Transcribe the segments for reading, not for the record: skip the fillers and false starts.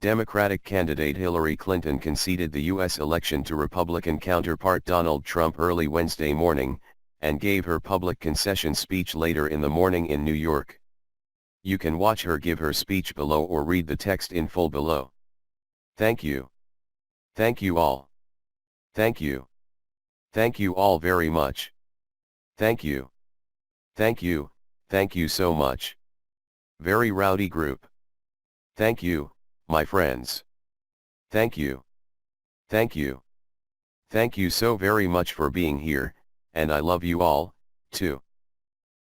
Democratic candidate Hillary Clinton conceded the U.S. election to Republican counterpart Donald Trump early Wednesday morning, and gave her public concession speech later in the morning in New York. You can watch her give her speech below or read the text in full below. Thank you. Thank you all. Thank you. Thank you all very much. Thank you. Thank you so much. Very rowdy group. Thank you, my friends. Thank you. Thank you. Thank you so very much for being here, and I love you all, too.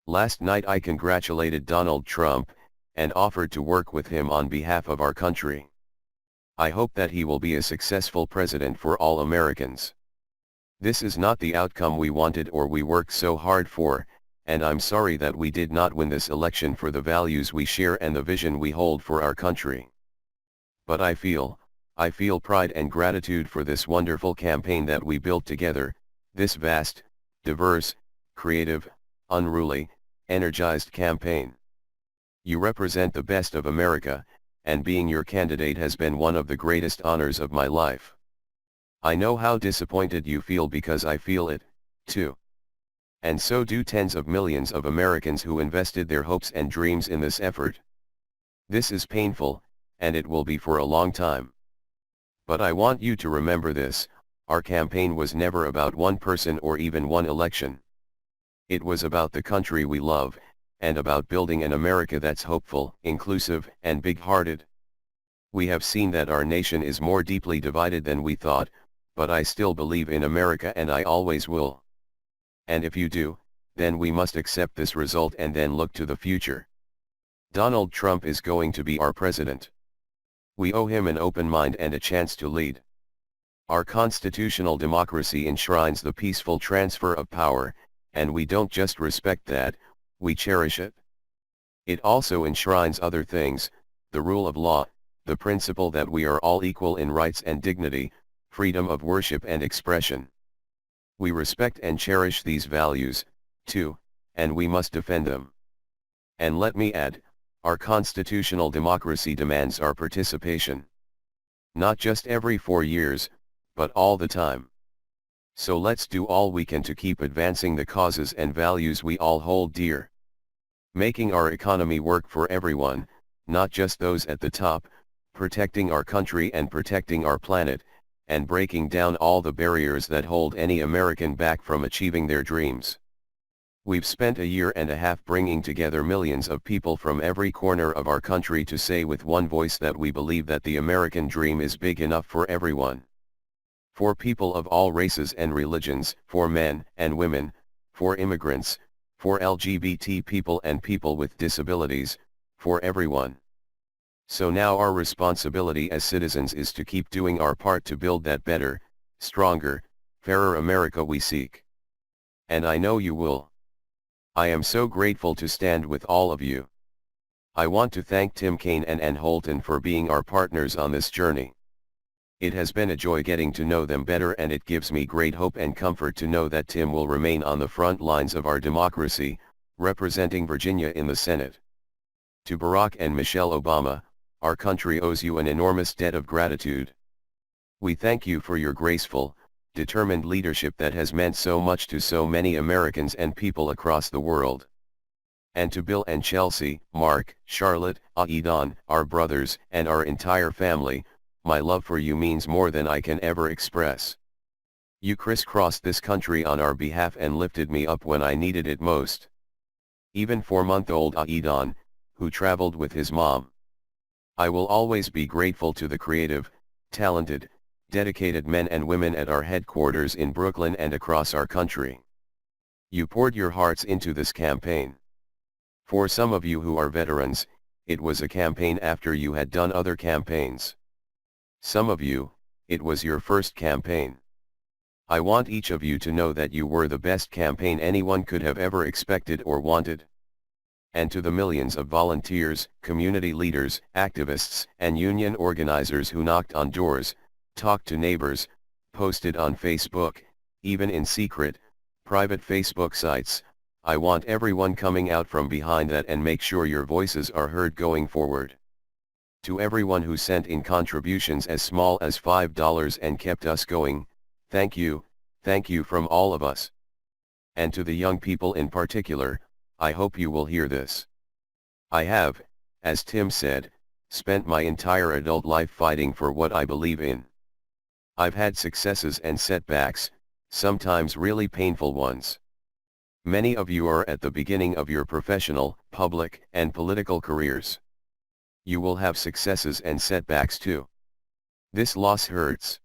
Last night I congratulated Donald Trump, and offered to work with him on behalf of our country. I hope that he will be a successful president for all Americans. This is not the outcome we wanted or we worked so hard for, and I'm sorry that we did not win this election for the values we share and the vision we hold for our country. But I feel pride and gratitude for this wonderful campaign that we built together, this vast, diverse, creative, unruly, energized campaign. You represent the best of America, and being your candidate has been one of the greatest honors of my life. I know how disappointed you feel because I feel it, too. And so do tens of millions of Americans who invested their hopes and dreams in this effort. This is painful, and it will be for a long time. But I want you to remember this, our campaign was never about one person or even one election. It was about the country we love, and about building an America that's hopeful, inclusive, and big-hearted. We have seen that our nation is more deeply divided than we thought, but I still believe in America and I always will. And if you do, then we must accept this result and then look to the future. Donald Trump is going to be our president. We owe him an open mind and a chance to lead. Our constitutional democracy enshrines the peaceful transfer of power, and we don't just respect that, we cherish it. It also enshrines other things, the rule of law, the principle that we are all equal in rights and dignity, freedom of worship and expression. We respect and cherish these values, too, and we must defend them. And let me add, our constitutional democracy demands our participation. Not just every 4 years, but all the time. So let's do all we can to keep advancing the causes and values we all hold dear. Making our economy work for everyone, not just those at the top, protecting our country and protecting our planet, and breaking down all the barriers that hold any American back from achieving their dreams. We've spent a year and a half bringing together millions of people from every corner of our country to say with one voice that we believe that the American dream is big enough for everyone. For people of all races and religions, for men and women, for immigrants, for LGBT people and people with disabilities, for everyone. So now our responsibility as citizens is to keep doing our part to build that better, stronger, fairer America we seek. And I know you will. I am so grateful to stand with all of you. I want to thank Tim Kaine and Ann Holton for being our partners on this journey. It has been a joy getting to know them better, and it gives me great hope and comfort to know that Tim will remain on the front lines of our democracy, representing Virginia in the Senate. To Barack and Michelle Obama, our country owes you an enormous debt of gratitude. We thank you for your graceful, determined leadership that has meant so much to so many Americans and people across the world. And to Bill and Chelsea, Mark, Charlotte, Aidan, our brothers, and our entire family, my love for you means more than I can ever express. You crisscrossed this country on our behalf and lifted me up when I needed it most. Even 4-month-old Aidan, who traveled with his mom. I will always be grateful to the creative, talented, dedicated men and women at our headquarters in Brooklyn and across our country. You poured your hearts into this campaign. For some of you who are veterans, it was a campaign after you had done other campaigns. Some of you, it was your first campaign. I want each of you to know that you were the best campaign anyone could have ever expected or wanted. And to the millions of volunteers, community leaders, activists, and union organizers who knocked on doors, talked to neighbors, posted on Facebook, even in secret, private Facebook sites, I want everyone coming out from behind that and make sure your voices are heard going forward. To everyone who sent in contributions as small as $5 and kept us going, thank you from all of us. And to the young people in particular, I hope you will hear this. I have, as Tim said, spent my entire adult life fighting for what I believe in. I've had successes and setbacks, sometimes really painful ones. Many of you are at the beginning of your professional, public, and political careers. You will have successes and setbacks too. This loss hurts.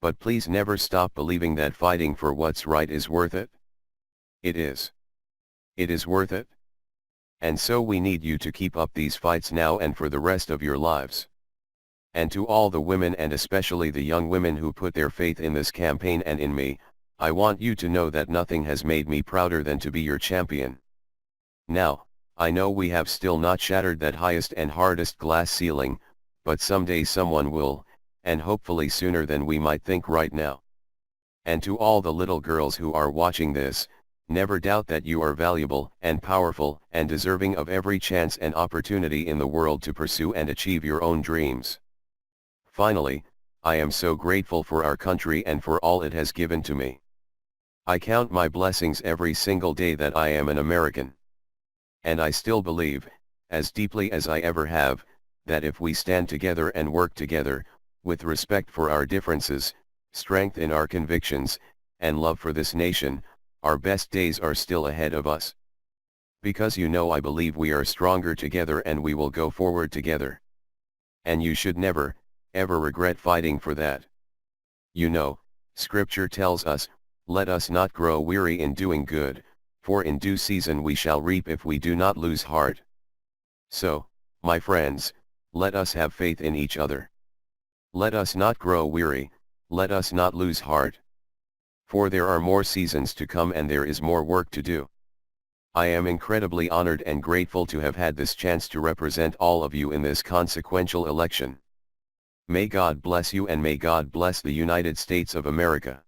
But please never stop believing that fighting for what's right is worth it. It is. It is worth it. And so we need you to keep up these fights now and for the rest of your lives. And to all the women and especially the young women who put their faith in this campaign and in me, I want you to know that nothing has made me prouder than to be your champion. Now, I know we have still not shattered that highest and hardest glass ceiling, but someday someone will, and hopefully sooner than we might think right now. And to all the little girls who are watching this, never doubt that you are valuable and powerful and deserving of every chance and opportunity in the world to pursue and achieve your own dreams. Finally, I am so grateful for our country and for all it has given to me. I count my blessings every single day that I am an American. And I still believe, as deeply as I ever have, that if we stand together and work together, with respect for our differences, strength in our convictions, and love for this nation, our best days are still ahead of us. Because I believe we are stronger together and we will go forward together. And you should never, ever regret fighting for that. Scripture tells us, let us not grow weary in doing good, for in due season we shall reap if we do not lose heart. So, my friends, let us have faith in each other. Let us not grow weary, let us not lose heart. For there are more seasons to come and there is more work to do. I am incredibly honored and grateful to have had this chance to represent all of you in this consequential election. May God bless you and may God bless the United States of America.